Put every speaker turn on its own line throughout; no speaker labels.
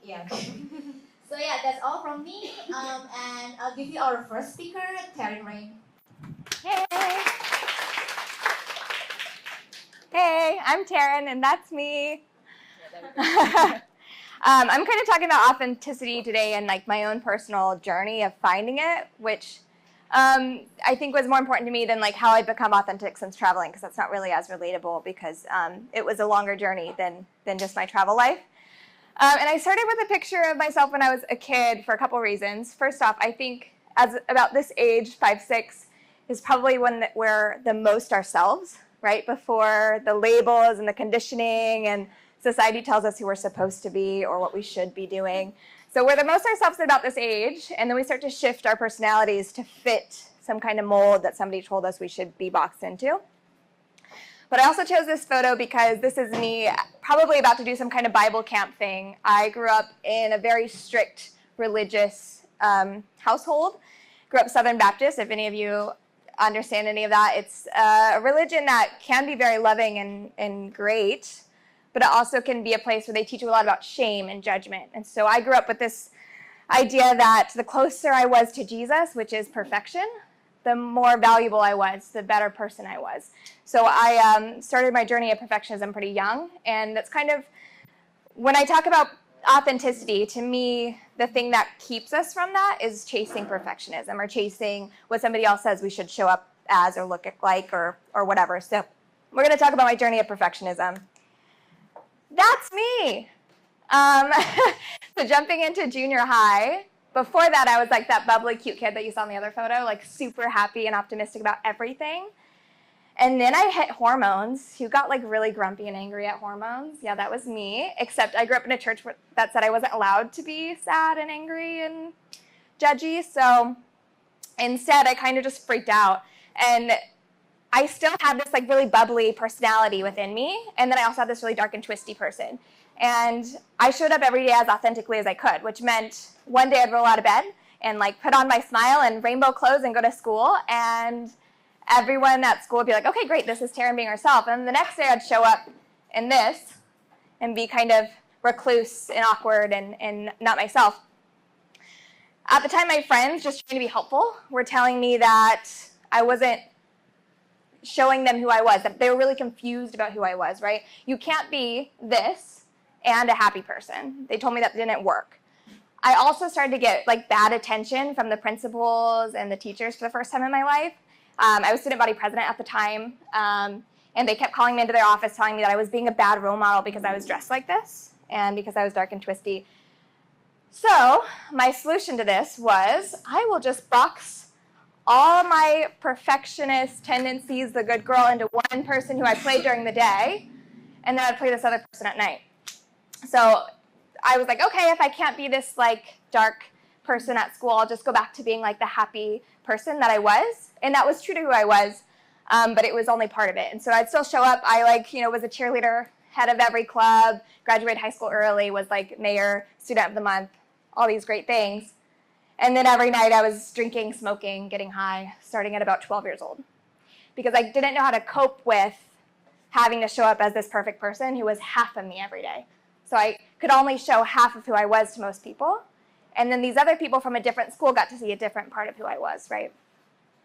Yeah. So yeah, that's all from me. And I'll give you our first speaker, Taryn Rain.
Hey. Hey, I'm Taryn, and that's me. I'm kind of talking about authenticity today and like my own personal journey of finding it, which I think was more important to me than like how I become authentic since traveling, because that's not really as relatable because it was a longer journey than just my travel life. And I started with a picture of myself when I was a kid for a couple reasons. First off, I think as about this age, 5, 6, is probably when we're the most ourselves, right? Before the labels and the conditioning and society tells us who we're supposed to be or what we should be doing. So we're the most ourselves at about this age, and then we start to shift our personalities to fit some kind of mold that somebody told us we should be boxed into. But I also chose this photo because this is me probably about to do some kind of Bible camp thing. I grew up in a very strict religious household. Grew up Southern Baptist, if any of you understand any of that. It's a religion that can be very loving and great, but it also can be a place where they teach you a lot about shame and judgment. And so I grew up with this idea that the closer I was to Jesus, which is perfection, the more valuable I was, the better person I was. So I started my journey of perfectionism pretty young, and that's kind of, when I talk about authenticity, to me, the thing that keeps us from that is chasing perfectionism or chasing what somebody else says we should show up as or look like or whatever. So we're going to talk about my journey of perfectionism. That's me. So jumping into junior high, before that I was like that bubbly cute kid that you saw in the other photo, like super happy and optimistic about everything. And then I hit hormones. You got like really grumpy and angry at hormones. Yeah, that was me, except I grew up in a church that said I wasn't allowed to be sad and angry and judgy. So instead I kind of just freaked out. And I still had this like really bubbly personality within me. And then I also had this really dark and twisty person. And I showed up every day as authentically as I could, which meant one day I'd roll out of bed and like put on my smile and rainbow clothes and go to school. And everyone at school would be like, okay, great, this is Taryn being herself. And the next day I'd show up in this and be kind of recluse and awkward and not myself. At the time, my friends, just trying to be helpful, were telling me that I wasn't showing them who I was, that they were really confused about who I was, right? You can't be this and a happy person. They told me that didn't work. I also started to get like bad attention from the principals and the teachers for the first time in my life. I was student body president at the time, and they kept calling me into their office telling me that I was being a bad role model because I was dressed like this and because I was dark and twisty. So my solution to this was I will just box all my perfectionist tendencies, the good girl, into one person who I played during the day, and then I'd play this other person at night. So I was like, okay, if I can't be this like dark person at school, I'll just go back to being like the happy person that I was. And that was true to who I was, but it was only part of it. And so I'd still show up. I was a cheerleader, head of every club, graduated high school early, was like mayor, student of the month, all these great things. And then every night I was drinking, smoking, getting high, starting at about 12 years old. Because I didn't know how to cope with having to show up as this perfect person who was half of me every day. So I could only show half of who I was to most people. And then these other people from a different school got to see a different part of who I was, right?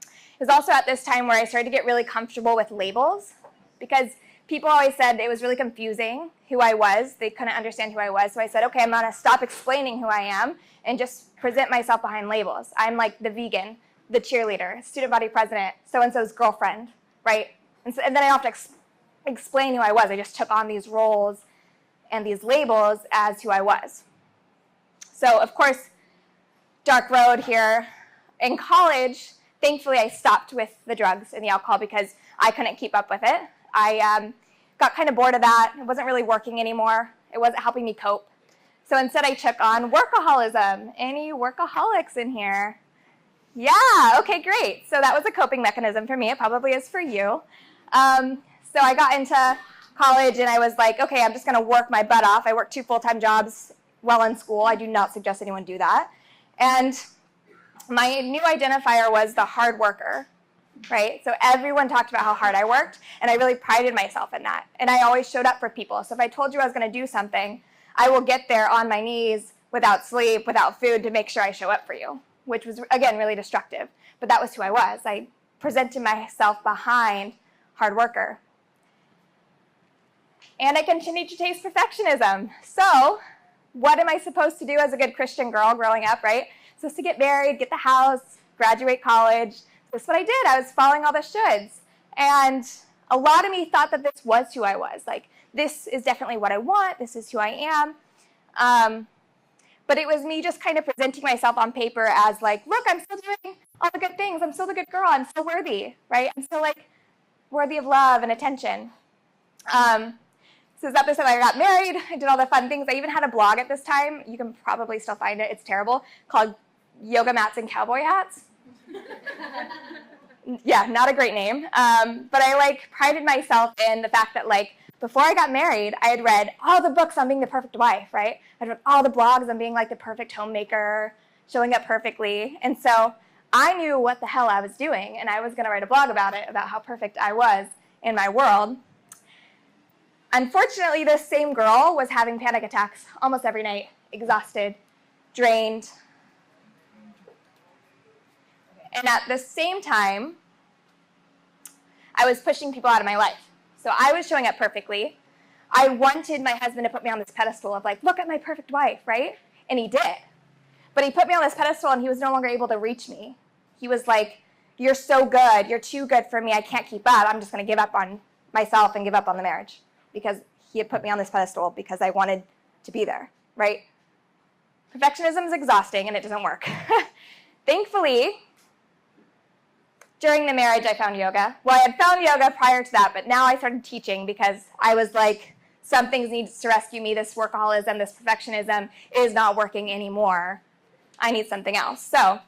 It was also at this time where I started to get really comfortable with labels, because people always said it was really confusing who I was. They couldn't understand who I was. So I said, okay, I'm going to stop explaining who I am and just present myself behind labels. I'm like the vegan, the cheerleader, student body president, so-and-so's girlfriend, right? And then I don't have to explain who I was. I just took on these roles and these labels as who I was. So, of course, dark road here. In college, thankfully, I stopped with the drugs and the alcohol because I couldn't keep up with it. I got kind of bored of that. It wasn't really working anymore. It wasn't helping me cope. So instead, I took on workaholism. Any workaholics in here? Yeah, okay, great. So that was a coping mechanism for me. It probably is for you. So I got into college, and I was like, okay, I'm just going to work my butt off. I worked 2 full-time jobs while in school. I do not suggest anyone do that. And my new identifier was the hard worker, right? So everyone talked about how hard I worked, and I really prided myself in that. And I always showed up for people. So if I told you I was going to do something, I will get there on my knees without sleep, without food to make sure I show up for you, which was, again, really destructive. But that was who I was. I presented myself behind hard worker. And I continued to chase perfectionism. So what am I supposed to do as a good Christian girl growing up, right? Supposed to get married, get the house, graduate college. That's what I did. I was following all the shoulds. And a lot of me thought that this was who I was. Like, this is definitely what I want. This is who I am. But it was me just kind of presenting myself on paper as like, look, I'm still doing all the good things. I'm still the good girl. I'm still worthy, right? I'm still like worthy of love and attention. So this episode I got married. I did all the fun things. I even had a blog at this time. You can probably still find it. It's terrible. Called Yoga Mats and Cowboy Hats. Yeah, not a great name. But I like prided myself in the fact that like before I got married, I had read all the books on being the perfect wife, right? I'd read all the blogs on being like the perfect homemaker, showing up perfectly. And so I knew what the hell I was doing, and I was going to write a blog about it, about how perfect I was in my world. Unfortunately, this same girl was having panic attacks almost every night, exhausted, drained. And at the same time, I was pushing people out of my life. So I was showing up perfectly. I wanted my husband to put me on this pedestal of like, look at my perfect wife, right? And he did. But he put me on this pedestal and he was no longer able to reach me. He was like, you're so good. You're too good for me. I can't keep up. I'm just going to give up on myself and give up on the marriage. Because he had put me on this pedestal because I wanted to be there, right? Perfectionism is exhausting and it doesn't work. Thankfully, during the marriage, I found yoga. Well, I had found yoga prior to that, but now I started teaching because I was like, some things need to rescue me. This workaholism, this perfectionism is not working anymore. I need something else. So,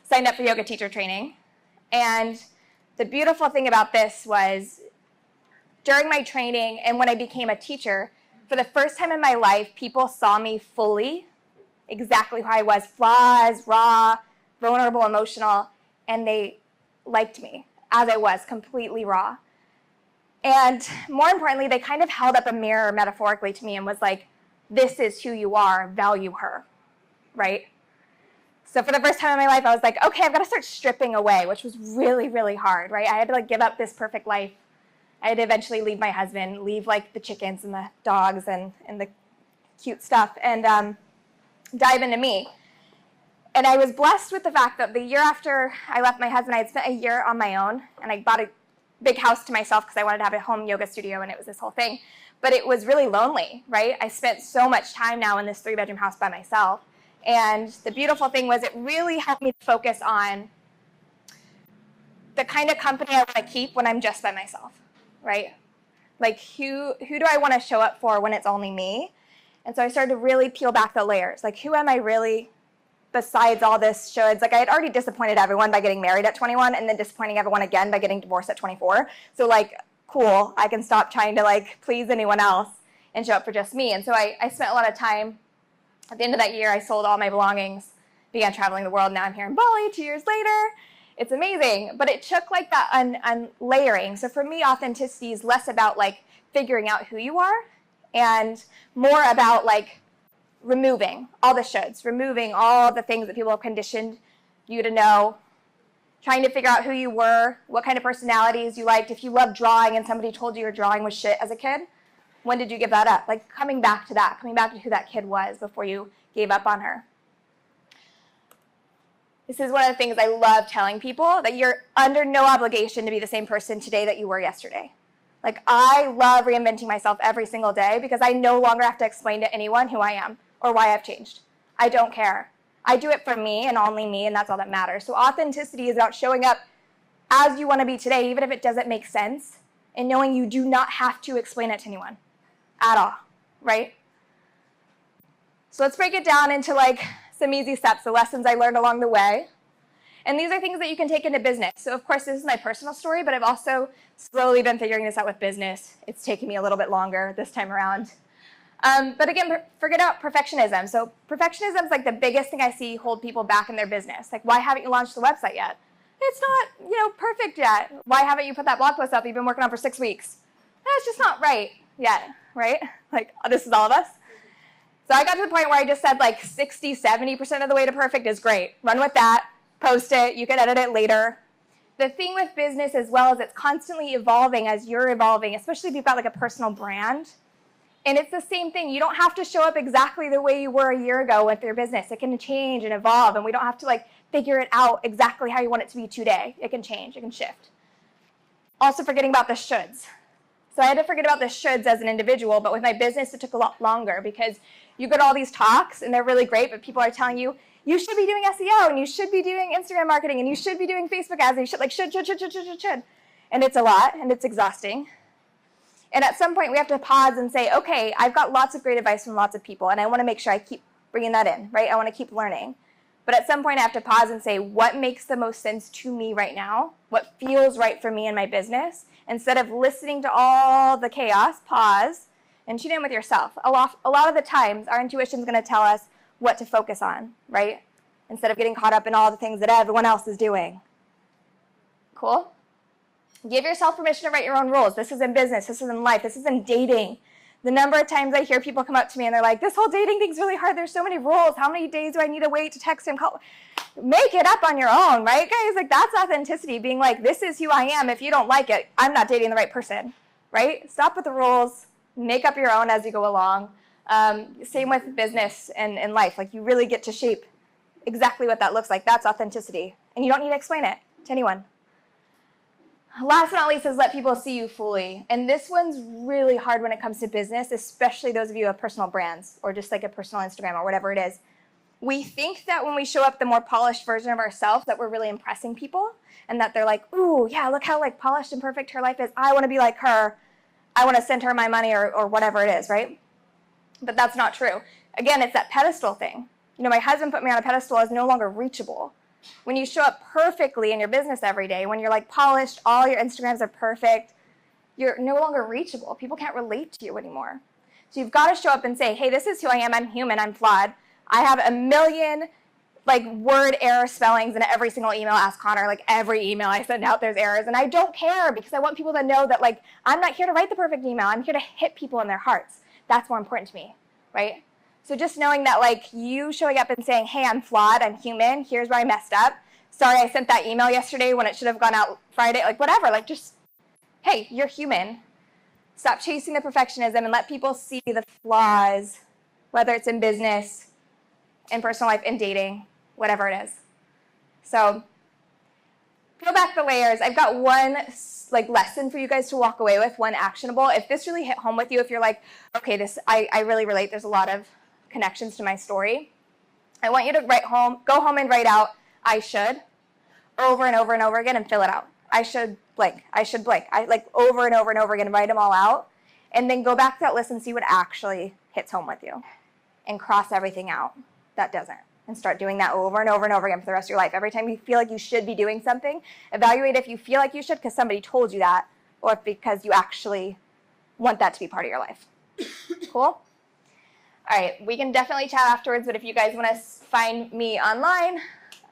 signed up for yoga teacher training. And the beautiful thing about this was during my training and when I became a teacher, for the first time in my life, people saw me fully, exactly who I was, flaws, raw, vulnerable, emotional, and they liked me as I was, completely raw. And more importantly, they kind of held up a mirror metaphorically to me and was like, this is who you are, value her, right? So for the first time in my life, I was like, okay, I've got to start stripping away, which was really, really hard, right? I had to like give up this perfect life. I had to eventually leave my husband, leave like the chickens and the dogs and the cute stuff and dive into me. And I was blessed with the fact that the year after I left my husband, I had spent a year on my own, and I bought a big house to myself because I wanted to have a home yoga studio, and it was this whole thing. But it was really lonely, right? I spent so much time now in this 3-bedroom house by myself. And the beautiful thing was it really helped me to focus on the kind of company I want to keep when I'm just by myself, right? Like who do I want to show up for when it's only me? And so I started to really peel back the layers. Like who am I really besides all this shoulds? Like I had already disappointed everyone by getting married at 21 and then disappointing everyone again by getting divorced at 24. So like, cool, I can stop trying to like please anyone else and show up for just me. And so I spent a lot of time. At the end of that year, I sold all my belongings, began traveling the world. Now I'm here in Bali 2 years later. It's amazing. But it took like that layering. So for me, authenticity is less about like figuring out who you are and more about like removing all the shoulds, removing all the things that people have conditioned you to know, trying to figure out who you were, what kind of personalities you liked. If you loved drawing and somebody told you your drawing was shit as a kid, when did you give that up? Like coming back to that, coming back to who that kid was before you gave up on her. This is one of the things I love telling people, that you're under no obligation to be the same person today that you were yesterday. Like I love reinventing myself every single day because I no longer have to explain to anyone who I am or why I've changed. I don't care. I do it for me and only me, and that's all that matters. So authenticity is about showing up as you want to be today, even if it doesn't make sense, and knowing you do not have to explain it to anyone at all, right? So let's break it down into like some easy steps, the lessons I learned along the way. And these are things that you can take into business. So of course, this is my personal story, but I've also slowly been figuring this out with business. It's taken me a little bit longer this time around. But again, forget about perfectionism. So perfectionism is like the biggest thing I see hold people back in their business. Like, why haven't you launched the website yet? It's not, perfect yet. Why haven't you put that blog post up that you've been working on for 6 weeks? That's just not right yet, right? Like, this is all of us. So I got to the point where I just said like 60, 70% of the way to perfect is great. Run with that, post it, you can edit it later. The thing with business as well is it's constantly evolving as you're evolving, especially if you've got like a personal brand. And it's the same thing. You don't have to show up exactly the way you were a year ago with your business. It can change and evolve, and we don't have to like figure it out exactly how you want it to be today. It can change, it can shift. Also forgetting about the shoulds. So I had to forget about the shoulds as an individual, but with my business, it took a lot longer because you go to all these talks and they're really great, but people are telling you, you should be doing SEO and you should be doing Instagram marketing and you should be doing Facebook ads and you should like should. And it's a lot and it's exhausting. And at some point we have to pause and say, okay, I've got lots of great advice from lots of people and I want to make sure I keep bringing that in, right? I want to keep learning. But at some point I have to pause and say, what makes the most sense to me right now? What feels right for me and my business? Instead of listening to all the chaos, pause and tune in with yourself. A lot of the times our intuition is going to tell us what to focus on, right? Instead of getting caught up in all the things that everyone else is doing. Cool? Give yourself permission to write your own rules. This is in business. This is in life. This is in dating. The number of times I hear people come up to me and they're like, this whole dating thing's really hard. There's so many rules. How many days do I need to wait to text him? Make it up on your own, right, guys? Like, that's authenticity, being like, this is who I am. If you don't like it, I'm not dating the right person, right? Stop with the rules. Make up your own as you go along. Same with business and life. Like, you really get to shape exactly what that looks like. That's authenticity. And you don't need to explain it to anyone. Last but not least is let people see you fully. And this one's really hard when it comes to business, especially those of you who have personal brands or just like a personal Instagram or whatever it is. We think that when we show up the more polished version of ourselves that we're really impressing people and that they're like, ooh, yeah, look how like polished and perfect her life is. I want to be like her. I want to send her my money or whatever it is, right? But that's not true. Again, it's that pedestal thing. You know, my husband put me on a pedestal as no longer reachable. When you show up perfectly in your business every day, when you're like polished, all your Instagrams are perfect, you're no longer reachable. People can't relate to you anymore. So you've got to show up and say, hey, this is who I am. I'm human. I'm flawed. I have a million like word error spellings in every single email. Ask Connor, like every email I send out, there's errors. And I don't care because I want people to know that like I'm not here to write the perfect email. I'm here to hit people in their hearts. That's more important to me, right? So just knowing that like you showing up and saying, hey, I'm flawed, I'm human, here's where I messed up. Sorry, I sent that email yesterday when it should have gone out Friday, like whatever, like just, hey, you're human. Stop chasing the perfectionism and let people see the flaws, whether it's in business, in personal life, in dating, whatever it is. So peel back the layers. I've got one like lesson for you guys to walk away with, one actionable. If this really hit home with you, if you're like, okay, this I really relate, there's a lot of connections to my story. I want you to go home and write out, I should, over and over and over again and fill it out. I should blank. I should blank. I like over and over and over again, write them all out. And then go back to that list and see what actually hits home with you. And cross everything out that doesn't. And start doing that over and over and over again for the rest of your life. Every time you feel like you should be doing something, evaluate if you feel like you should because somebody told you that or if because you actually want that to be part of your life. Cool? All right, we can definitely chat afterwards, but if you guys want to find me online,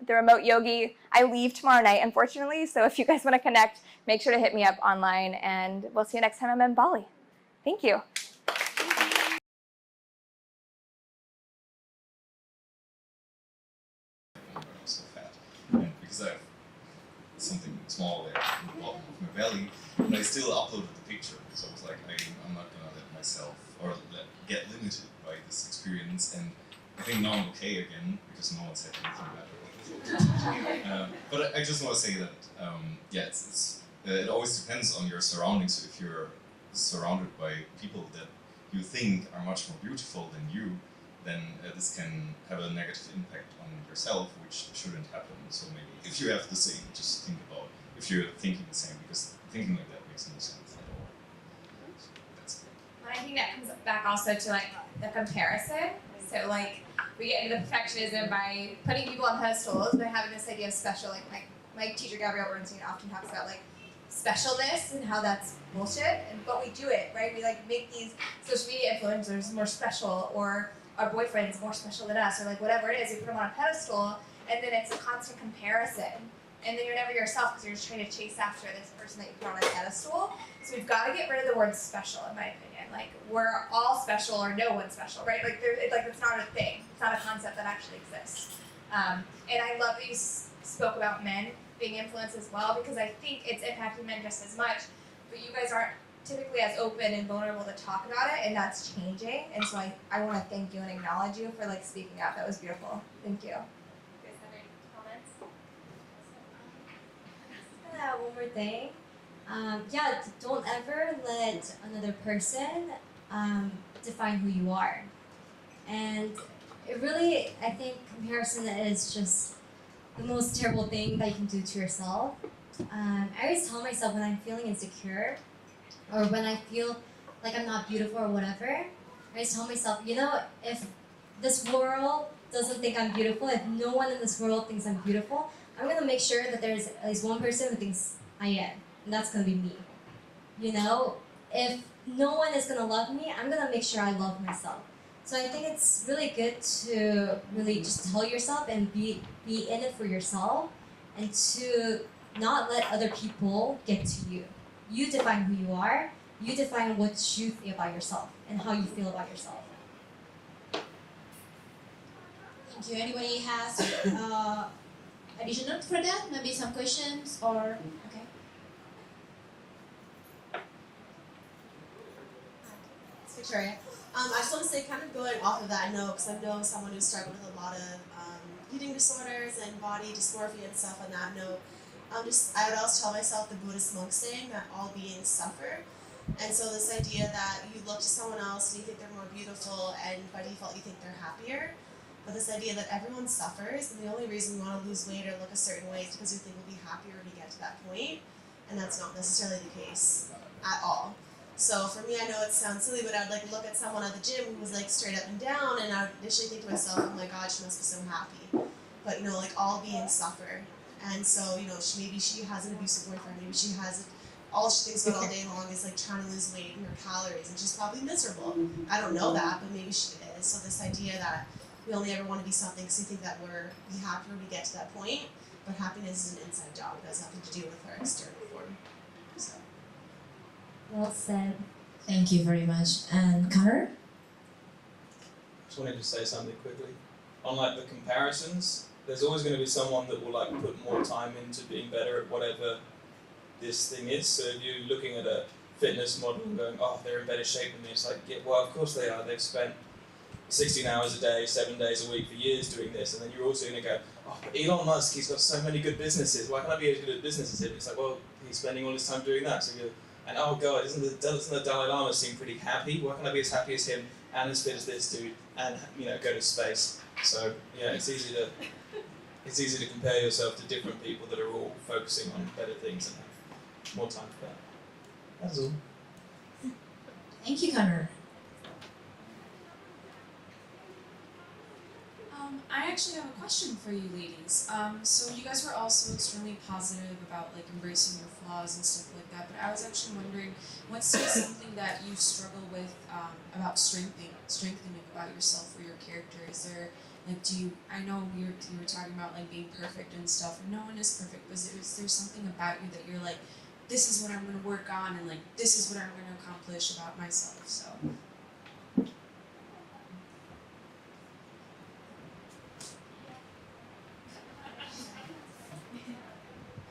The Remote Yogi, I leave tomorrow night, unfortunately, so if you guys want to connect, make sure to hit me up online, and we'll see you next time I'm in Bali. Thank you.
So fat, and because I have something small there in the bottom of my belly, but I still uploaded the picture, so I was like, I'm not gonna let myself get limited by this experience, and I think now I'm okay again because no one said anything bad. But I just want to say that yeah, it always depends on your surroundings. So if you're surrounded by people that you think are much more beautiful than you, then this can have a negative impact on yourself, which shouldn't happen. So maybe if you have the same, just think about if you're thinking the same, because thinking like that makes no sense at all. So that's it.
But I think that comes back also to like the comparison. So like we get into the perfectionism by putting people on pedestals, by having this idea of special. Like my teacher Gabrielle Bernstein often talks about like specialness and how that's bullshit. But we do it, right? We like make these social media influencers more special, or our boyfriend's more special than us, or like whatever it is. We put them on a pedestal, and then it's a constant comparison. And then you're never yourself because you're just trying to chase after this person that you put on a pedestal. So we've got to get rid of the word special, in my opinion. Like we're all special or no one's special, right? Like it's not a thing. It's not a concept that actually exists. And I love that you spoke about men being influenced as well, because I think it's impacting men just as much, but you guys aren't typically as open and vulnerable to talk about it, and that's changing. And so I want to thank you and acknowledge you for like speaking out. That was beautiful. Thank you. You guys have any comments?
One more thing. Don't ever let another person define who you are. And it really, I think comparison is just the most terrible thing that you can do to yourself. I always tell myself when I'm feeling insecure or when I feel like I'm not beautiful or whatever, I always tell myself, if this world doesn't think I'm beautiful, if no one in this world thinks I'm beautiful, I'm gonna make sure that there's at least one person who thinks I am, and that's gonna be me. If no one is gonna love me, I'm gonna make sure I love myself. So I think it's really good to really just tell yourself and be in it for yourself, and to not let other people get to you. You define who you are. You define what you think about yourself and how you feel about yourself.
Thank you. Anybody has additional for that? Maybe some questions or okay.
It's Victoria. I just want to say, kind of going off of that note, because I know someone who's struggled with a lot of eating disorders and body dysmorphia and stuff on that note. I would always tell myself the Buddhist monk saying that all beings suffer. And so this idea that you look to someone else and you think they're more beautiful and by default you think they're happier. But this idea that everyone suffers, and the only reason you want to lose weight or look a certain way is because you think you'll be happier when you get to that point. And that's not necessarily the case at all. So for me, I know it sounds silly, but I'd like look at someone at the gym who was like straight up and down, and I would initially think to myself, oh my god, she must be so happy. But like all beings suffer. And so, maybe she has an abusive boyfriend, maybe she has all she thinks about all day long is like trying to lose weight and her calories, and she's probably miserable. I don't know that, but maybe she is. So this idea that we only ever want to be something because we think that we're happy when we get to that point, but happiness is an inside job. It has nothing to do with our external form. So.
Well said.
Thank you very much. And Connor?
Just wanted to say something quickly. On like the comparisons, there's always going to be someone that will like put more time into being better at whatever this thing is. So if you're looking at a fitness model and going, oh, they're in better shape than me, it's like, yeah, well, of course they are. They've spent 16 hours a day, 7 days a week for years doing this. And then you're also going to go, oh, but Elon Musk, he's got so many good businesses. Why can't I be as good at business as him? It's like, well, he's spending all his time doing that. So you're, and oh God, doesn't the Dalai Lama seem pretty happy? Why can't I be as happy as him and as fit as this dude and go to space? So yeah, it's easy to compare yourself to different people that are all focusing on better things and have more time for that. That's all.
Thank you, Connor.
I actually have a question for you ladies. So you guys were also extremely positive about like embracing your flaws and stuff like that, but I was actually wondering, what's something that you struggle with about strengthening about yourself or your character? Is there like, I know you were talking about like being perfect and stuff, and no one is perfect, but is there something about you that you're like, this is what I'm going to work on, and like this is what I'm going to accomplish about myself? So.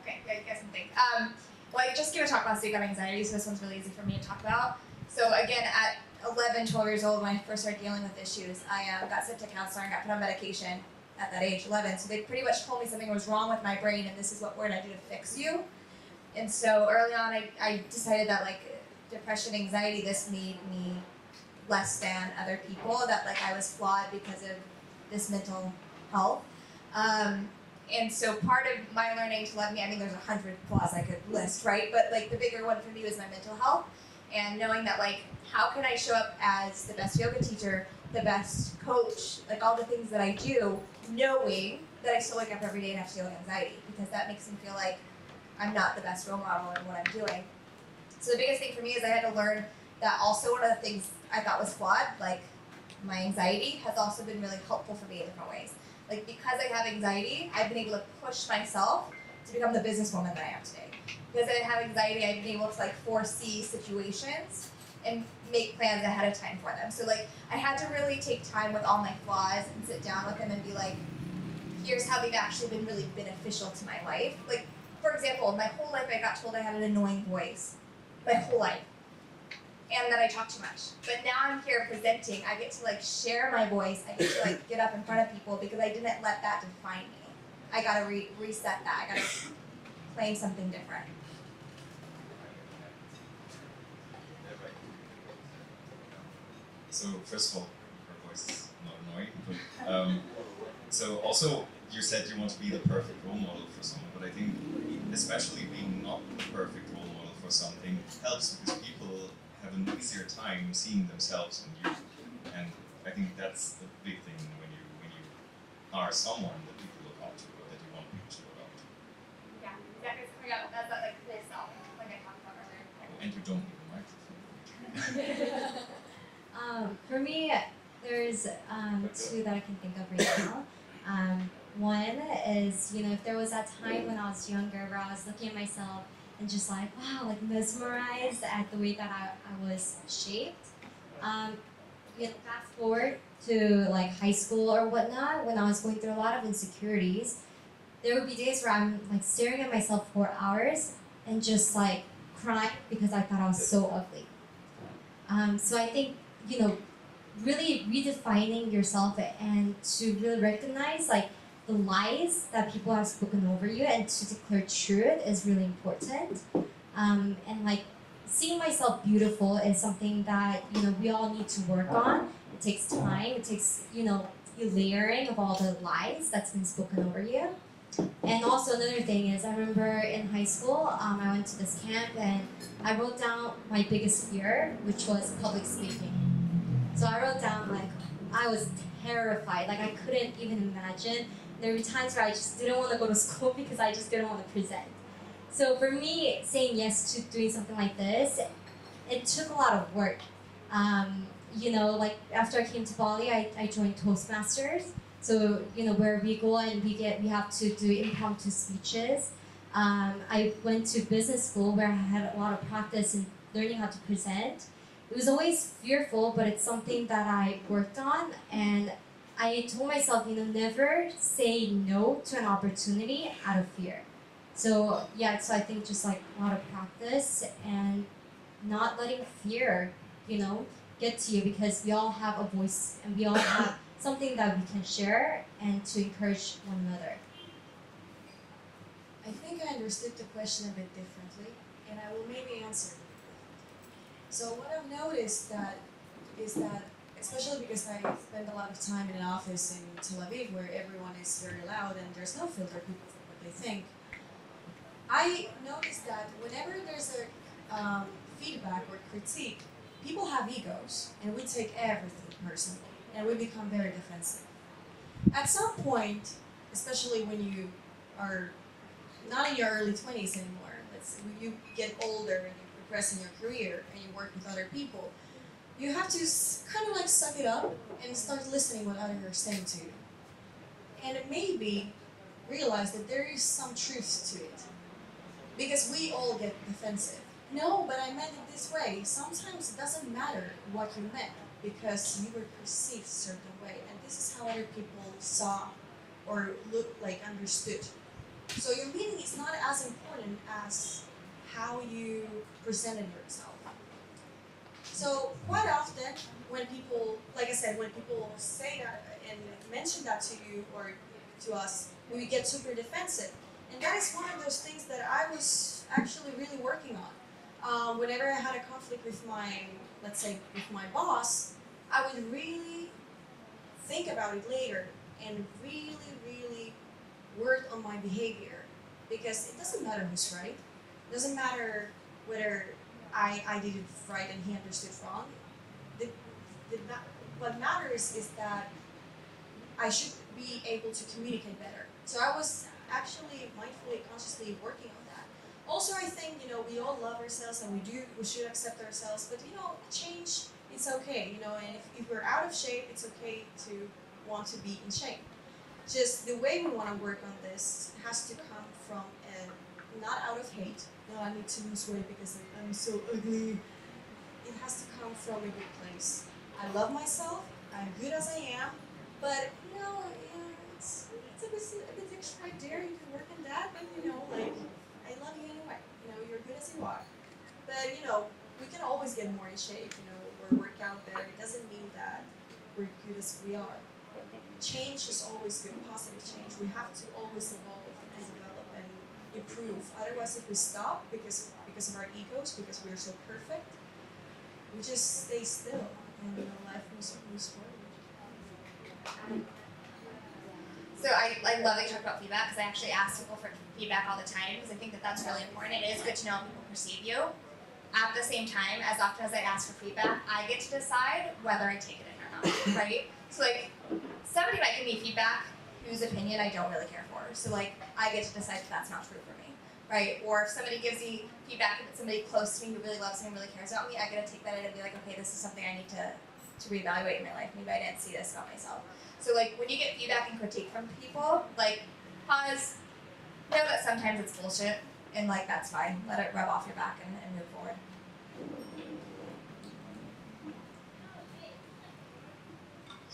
Okay, yeah, you guys can think. Well, I just gonna talk about state of anxiety, so this one's really easy for me to talk about. So again, at 11, 12 years old, when I first started dealing with issues, I got sent to counselor and got put on medication at that age, 11. So they pretty much told me something was wrong with my brain, and this is what we're gonna do to fix you. And so early on, I decided that like depression, anxiety, this made me less than other people, that like I was flawed because of this mental health. And so part of my learning to love me, I mean, there's 100 flaws I could list, right? But like the bigger one for me was my mental health, and knowing that like, how can I show up as the best yoga teacher, the best coach, like all the things that I do, knowing that I still wake up every day and have to deal with anxiety, because that makes me feel like I'm not the best role model in what I'm doing. So the biggest thing for me is I had to learn that also one of the things I thought was flawed, like my anxiety, has also been really helpful for me in different ways. Like because I have anxiety, I've been able to push myself to become the businesswoman that I am today. Because I have anxiety, I've been able to like foresee situations and make plans ahead of time for them. So like I had to really take time with all my flaws and sit down with them and be like, here's how they've actually been really beneficial to my life. Like, for example, my whole life I got told I had an annoying voice. My whole life. And that I talk too much. But now I'm here presenting. I get to like share my voice. I get to like get up in front of people because I didn't let that define me. I gotta reset that. I gotta claim something different.
So first of all, her voice is not annoying, but so also you said you want to be the perfect role model for someone, but I think especially being not the perfect role model for something helps because people have an easier time seeing themselves in you, and I think that's the big thing when you are someone that people look up to or that you want people to look up to.
Yeah, exactly. So yeah, that's that like clear self, like I talked about earlier.
Oh, and you don't need a microphone.
For me, there's two that I can think of right now. One is, if there was that time when I was younger where I was looking at myself and just like, wow, like mesmerized at the way that I was shaped. Fast forward to like high school or whatnot, when I was going through a lot of insecurities, there would be days where I'm like staring at myself for hours and just like crying because I thought I was so ugly. So I think, really redefining yourself and to really recognize like the lies that people have spoken over you and to declare truth is really important. And like seeing myself beautiful is something that we all need to work on. It takes time. It takes the layering of all the lies that's been spoken over you. And also another thing is, I remember in high school, I went to this camp and I wrote down my biggest fear, which was public speaking. So I wrote down like I was terrified, like I couldn't even imagine. There were times where I just didn't want to go to school because I just didn't want to present. So for me, saying yes to doing something like this, it took a lot of work. Like after I came to Bali, I joined Toastmasters. So where we go and we have to do impromptu speeches. I went to business school where I had a lot of practice in learning how to present. It was always fearful, but it's something that I worked on, and I told myself, never say no to an opportunity out of fear. So yeah, so I think just like a lot of practice and not letting fear, get to you, because we all have a voice and we all have something that we can share and to encourage one another.
I think I understood the question a bit differently, and I will maybe answer it. So what I've noticed is that, especially because I spend a lot of time in an office in Tel Aviv where everyone is very loud and there's no filter, people think what they think. I noticed that whenever there's a feedback or critique, people have egos, and we take everything personally, and we become very defensive. At some point, especially when you are not in your early 20s anymore, you get older and you progress in your career and you work with other people, you have to kind of like suck it up and start listening what others are saying to you. And maybe realize that there is some truth to it. Because we all get defensive. No, but I meant it this way. Sometimes it doesn't matter what you meant because you were perceived a certain way. And this is how other people saw or understood. So your meaning is not as important as how you presented yourself. So quite often when people, like I said, when people say that and mention that to you or to us, we get super defensive. And that is one of those things that I was actually really working on. Whenever I had a conflict with let's say with my boss, I would really think about it later and really, really work on my behavior. Because it doesn't matter who's right. It doesn't matter whether I did it right and he understood wrong. What matters is that I should be able to communicate better. So I was actually mindfully, consciously working on that. Also, I think, we all love ourselves and we should accept ourselves, but, change, it's okay, and if we're out of shape, it's okay to want to be in shape. Just the way we want to work on this has to come from not out of hate. No, I need to lose weight because I'm so ugly. it has to come from a good place. I love myself, I'm good as I am, but it's a bit extra right there. You can work on that, but like I love you anyway. You're good as you are. But we can always get more in shape. Or work out better. It doesn't mean that we're good as we are. Change is always good, positive change. We have to always evolve and develop and improve. Otherwise, if we stop because of our egos, because we're so perfect, we just stay still, and life moves forward.
So I love that you talk about feedback, because I actually ask people for feedback all the time, because I think that that's really important. It is good to know how people perceive you. At the same time, as often as I ask for feedback, I get to decide whether I take it in or not, right? So like, somebody might give me feedback whose opinion I don't really care for. So like, I get to decide if that's not true for me, right? Or if somebody gives me feedback and it's somebody close to me who really loves me and really cares about me, I get to take that in and be like, okay, this is something I need to reevaluate in my life. Maybe I didn't see this about myself. So like, when you get feedback and critique from people, like, pause, know that sometimes it's bullshit, and like, that's fine. Let it rub off your back and move forward.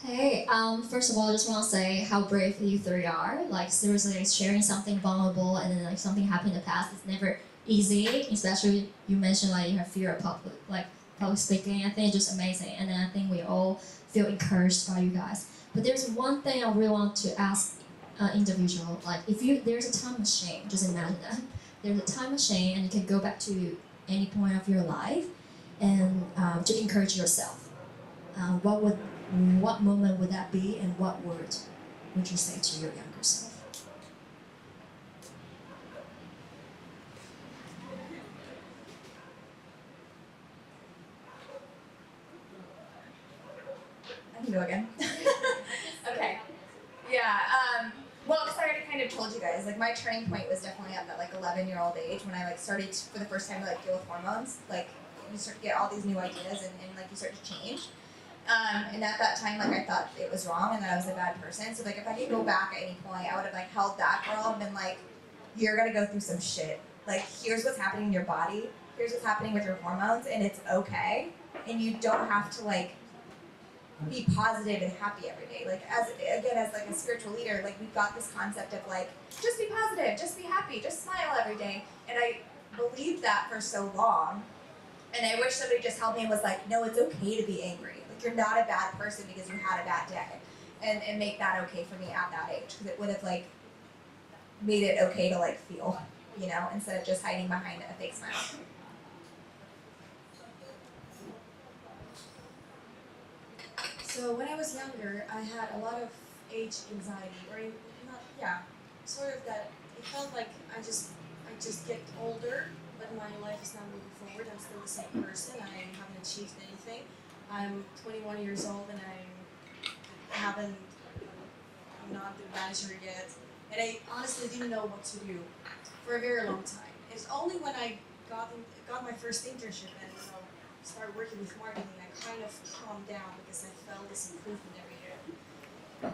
Hey, first of all, I just want to say how brave you three are. Like, seriously, like, sharing something vulnerable and then like something happened in the past is never easy. Especially you mentioned like you have fear of public speaking. I think it's just amazing, and then I think we all feel encouraged by you guys. But there's one thing I really want to ask individual. Like, if there's a time machine, just imagine that there's a time machine and you can go back to any point of your life and to encourage yourself. What moment would that be, and what word would you say to your younger self?
I can go again. Okay. Yeah. Well, because I already kind of told you guys, like, my turning point was definitely at that like 11-year-old age when I like started for the first time to like deal with hormones. Like, you start to get all these new ideas and like you start to change. And at that time, like, I thought it was wrong and that I was a bad person. So like, if I could go back at any point, I would have like held that girl and been like, you're gonna go through some shit. Like, here's what's happening in your body. Here's what's happening with your hormones, and it's okay. And you don't have to like be positive and happy every day. Like, as like a spiritual leader, like, we've got this concept of like, just be positive, just be happy, just smile every day. And I believed that for so long. And I wish somebody just helped me and was like, no, it's okay to be angry. Like, you're not a bad person because you had a bad day. And make that okay for me at that age. Because it would have like made it okay to like feel, instead of just hiding behind a fake smile.
So when I was younger, I had a lot of age anxiety, or sort of that. It felt like I just get older, but my life is not moving forward. I'm still the same person. I haven't achieved anything. I'm 21 years old and I'm not the manager yet, and I honestly didn't know what to do for a very long time. It's only when I got my first internship and started working with marketing, I kind of calmed down because I felt this improvement every year.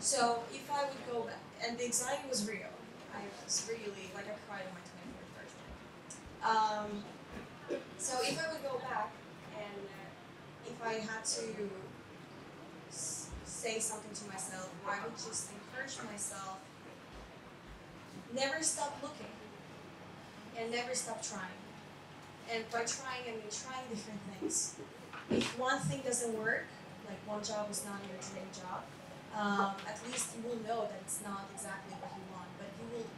So if I would go back, and the anxiety was real. I was really, like, I cried on my 24th birthday. So if I would go back and if I had to say something to myself, I would just encourage myself, never stop looking and never stop trying. And by trying, I mean trying different things. If one thing doesn't work, like one job is not your dream job, at least you will know that it's not exactly what you want. But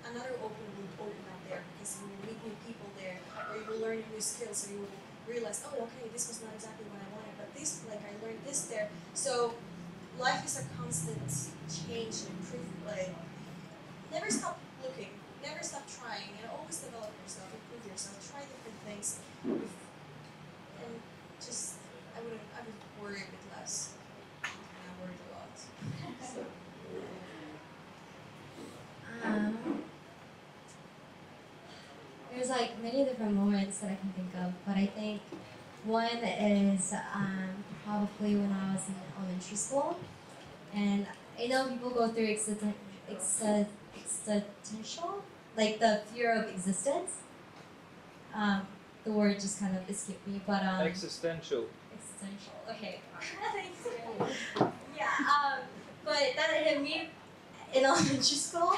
another will open up there because you will meet new people there, or you will learn new skills, or you will realize, oh, okay, this was not exactly what I wanted, but this, like, I learned this there. So life is a constant change and improvement. Like, never stop looking, never stop trying, and always develop yourself, improve yourself, try different things, and just I would worry a bit less. And I worried a lot. So.
There's like many different moments that I can think of, but I think one is probably when I was in elementary school, and I know people go through existential, like the fear of existence. The word just kind of escaped me, but
Existential.
existential. Okay. Yeah. But that hit me in elementary school.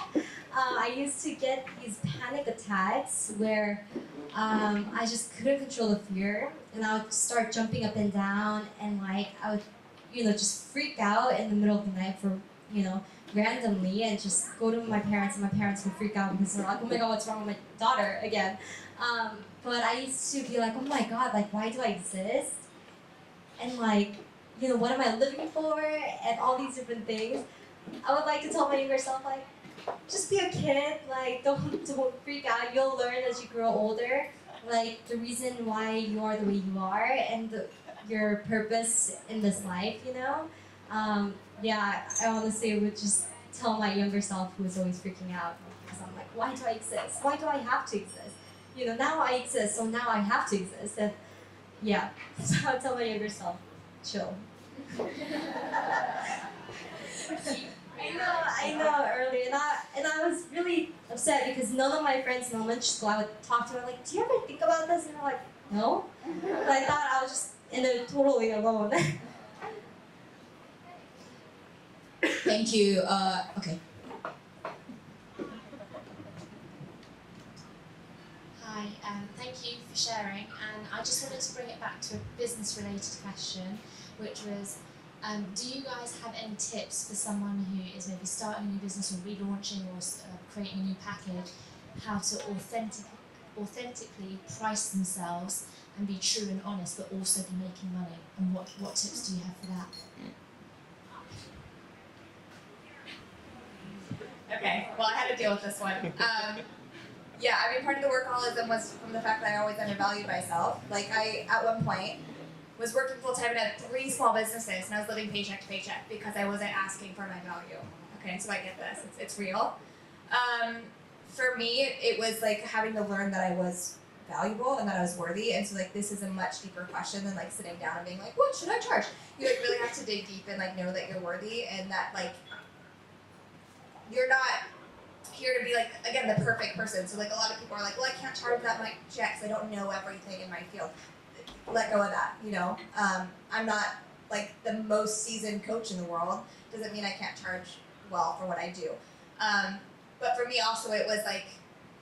I used to get these panic attacks where I just couldn't control the fear, and I would start jumping up and down, and like I would, just freak out in the middle of the night for, randomly, and just go to my parents, and my parents would freak out because they're like, oh my god, what's wrong with my daughter again? But I used to be like, oh my god, like why do I exist? And like, what am I living for? And all these different things. I would like to tell my younger self, like, just be a kid, like don't freak out. You'll learn as you grow older, like the reason why you are the way you are and your purpose in this life. Yeah, I honestly would just tell my younger self who was always freaking out because I'm like, why do I exist? Why do I have to exist? Now I exist, so now I have to exist. And yeah, so I would tell my younger self, chill. I know, early, and I was really upset because none of my friends in elementary school, I would talk to them like, do you ever think about this? And they're like, no. But I thought I was just in it totally alone.
Thank you. Okay.
Hi, thank you for sharing, and I just wanted to bring it back to a business-related question, which was, do you guys have any tips for someone who is maybe starting a new business or relaunching or creating a new package, how to authentically price themselves and be true and honest, but also be making money? And what tips do you have for that?
Okay, well, I had to deal with this one. Yeah, I mean, part of the workaholism was from the fact that I always undervalued myself. Like, I, at one point, was working full-time and had 3 small businesses, and I was living paycheck to paycheck because I wasn't asking for my value. Okay, so I get this. It's real. For me, it was, like, having to learn that I was valuable and that I was worthy, and so, like, this is a much deeper question than, like, sitting down and being like, what should I charge? You, like, really have to dig deep and, like, know that you're worthy and that, like, you're not here to be like, again, the perfect person. So like a lot of people are like, well, I can't charge that much because I don't know everything in my field. Let go of that, I'm not like the most seasoned coach in the world. Doesn't mean I can't charge well for what I do. But for me also it was like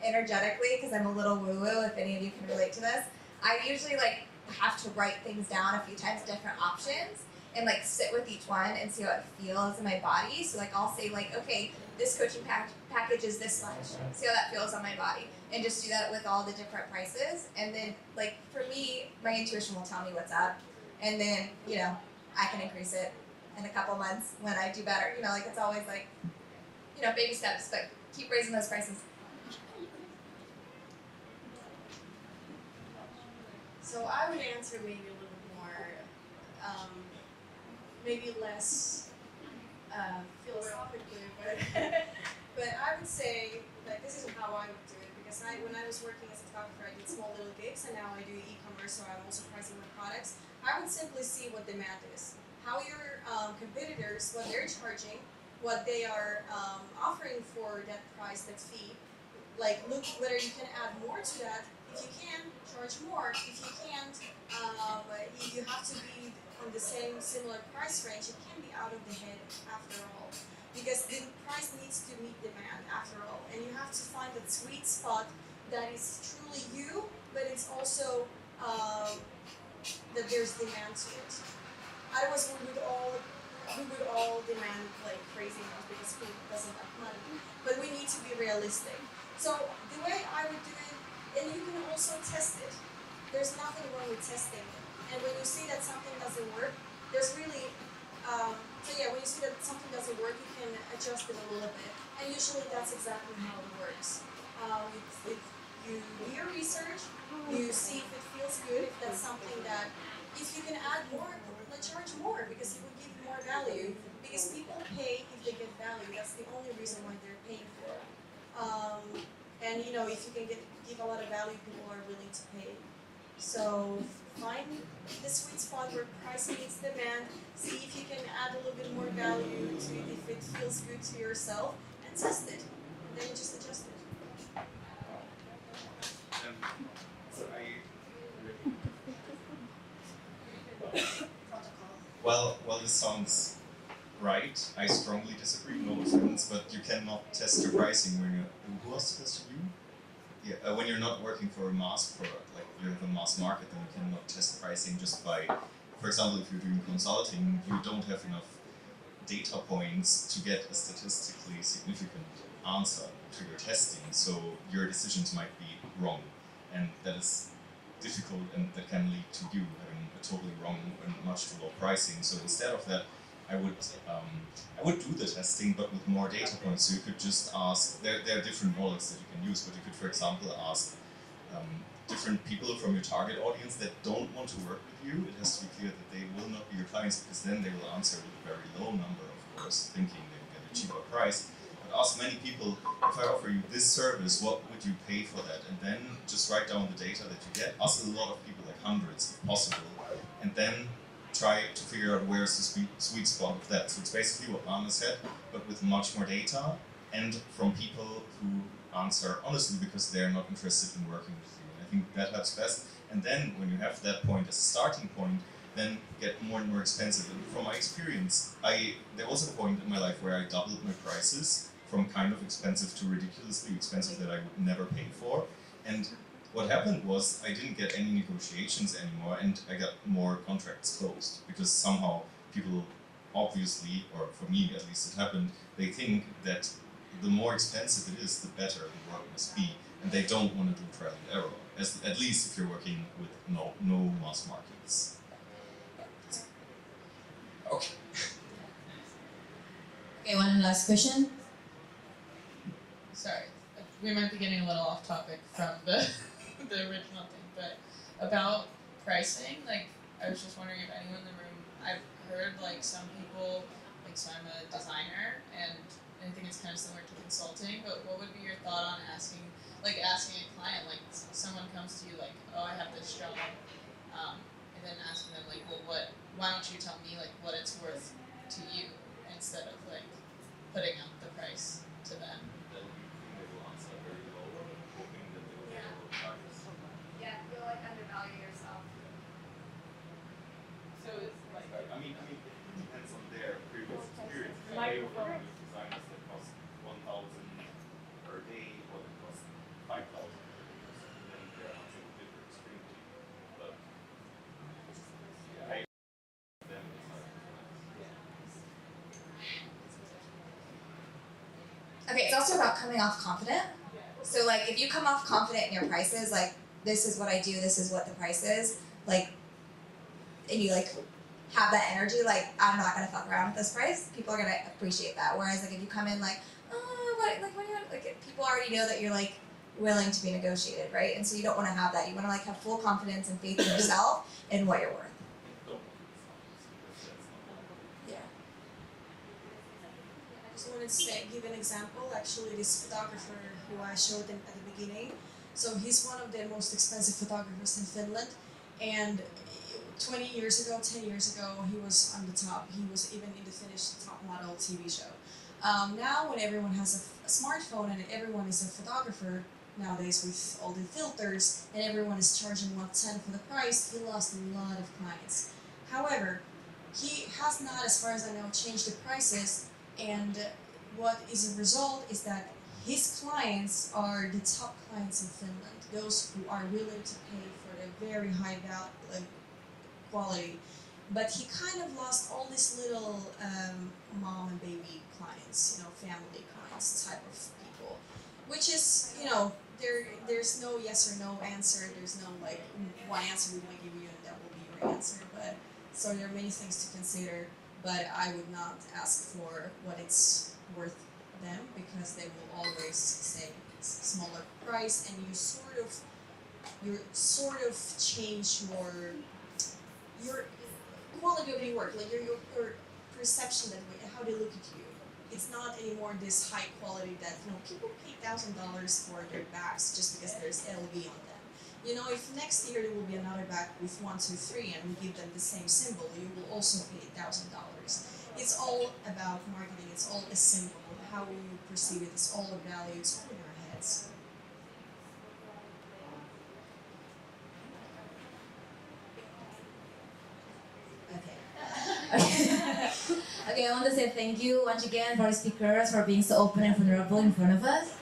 energetically, because I'm a little woo-woo, if any of you can relate to this, I usually like have to write things down a few times, different options, and like sit with each one and see how it feels in my body. So like I'll say like, okay, this coaching package is this much. See how that feels on my body, and just do that with all the different prices. And then like for me, my intuition will tell me what's up, and then I can increase it in a couple months when I do better. Like it's always like baby steps, but keep raising those prices.
So I would answer maybe a little more, maybe less philosophically, but I would say that this is how I would do it, because when I was working as a photographer, I did small little gigs, and now I do e-commerce, so I'm also pricing my products. I would simply see what demand is, how your competitors, what they're charging, what they are offering for that price, that fee. Like look whether you can add more to that. If you can, charge more. If you can't, you have to be on the similar price range. It can be out of the head after all, because the price needs to meet demand after all, and you have to find that sweet spot that is truly you, but it's also that there's demand to it. Otherwise, we would all demand like crazy amounts because who doesn't have money. But we need to be realistic. So the way I would do it, and you can also test it. There's nothing wrong with testing it. And when you see that something doesn't work, there's really, when you see that something doesn't work, you can adjust it a little bit. And usually that's exactly how it works. You do your research, you see if it feels good, if that's something that, if you can add more, charge more, because it will give you more value. Because people pay if they get value. That's the only reason why they're paying for it. And if you can give a lot of value, people are willing to pay. So find the sweet spot where price meets demand. See if you can add a little bit more value to it, if it feels good to yourself, and test it. And then you just adjust it.
So I Well, this sounds right. I strongly disagree. No offense, but you cannot test your pricing when you're. Who else tested you? Yeah, when you're not working for a mass product, like you have a mass market, then you cannot test pricing just by, for example, if you're doing consulting, you don't have enough data points to get a statistically significant answer to your testing, so your decisions might be wrong, and that is difficult, and that can lead to you having a totally wrong and much too low pricing. So instead of that, I would do the testing, but with more data points. So you could just ask. There are different models that you can use, but you could, for example, ask different people from your target audience that don't want to work with you. It has to be clear that they will not be your clients, because then they will answer with a very low number, of course, thinking they will get a cheaper price. But ask many people, if I offer you this service, what would you pay for that? And then just write down the data that you get. Ask a lot of people, like hundreds if possible, and then try to figure out where's the sweet spot of that. So it's basically what Anna said, but with much more data, and from people who answer honestly because they're not interested in working with you. And I think that helps best. And then when you have that point as a starting point, then get more and more expensive. And from my experience, there was a point in my life where I doubled my prices from kind of expensive to ridiculously expensive that I would never pay for. And what happened was I didn't get any negotiations anymore, and I got more contracts closed, because somehow people obviously, or for me at least it happened, they think that the more expensive it is, the better the work must be, and they don't want to do trial and error, at least if you're working with no mass markets. Okay.
Okay, one last question.
Sorry, we might be getting a little off topic from the the original thing, but about pricing, like I was just wondering if anyone in the room, I've heard like some people, like so I'm a designer and I think it's kind of similar to consulting, but what would be your thought on asking a client, like someone comes to you like, oh, I have this job, and then asking them like, well, why don't you tell me like what it's worth to you, instead of like putting up the price to them.
Yeah, you'll like undervalue yourself.
So it's like,
I mean, it depends on their previous experience. If they were working with designers that cost 1,000 per day, or that cost 5,000 per day, then their answer would differ extremely. But yeah, them
Okay, it's also about coming off confident. So like if you come off confident in your prices, like this is what I do, this is what the price is, like, and you like have that energy, like I'm not gonna fuck around with this price, people are gonna appreciate that. Whereas like if you come in like, oh, what do you like, people already know that you're like willing to be negotiated, right? And so you don't want to have that. You want to like have full confidence and faith in yourself and what you're worth.
I just wanted to give an example. Actually, this photographer who I showed him at the beginning. So he's one of the most expensive photographers in Finland, and 20 years ago, 10 years ago, he was on the top. He was even in the Finnish top model TV show. Now, when everyone has a smartphone and everyone is a photographer nowadays with all the filters, and everyone is charging 1/10 for the price, he lost a lot of clients. However, he has not, as far as I know, changed the prices. And what is a result is that his clients are the top clients in Finland, those who are willing to pay for the very high quality. But he kind of lost all these little mom and baby clients, family clients type of people, which is, there's no yes or no answer. There's no like one answer we want to give you and that will be your answer. But so there are many things to consider. But I would not ask for what it's worth them, because they will always say it's a smaller price, and you sort of change your quality of your work, like your perception that how they look at you. It's not anymore this high quality that people pay $1,000 for their bags just because there's LV on them. If next year there will be another bag with 1, 2, 3, and we give them the same symbol, you will also pay $1,000. It's all about marketing. It's all a symbol. How you perceive it. It's all a value. It's all in our heads. Okay.
Okay, I want to say thank you once again for the speakers for being so open and vulnerable in front of us.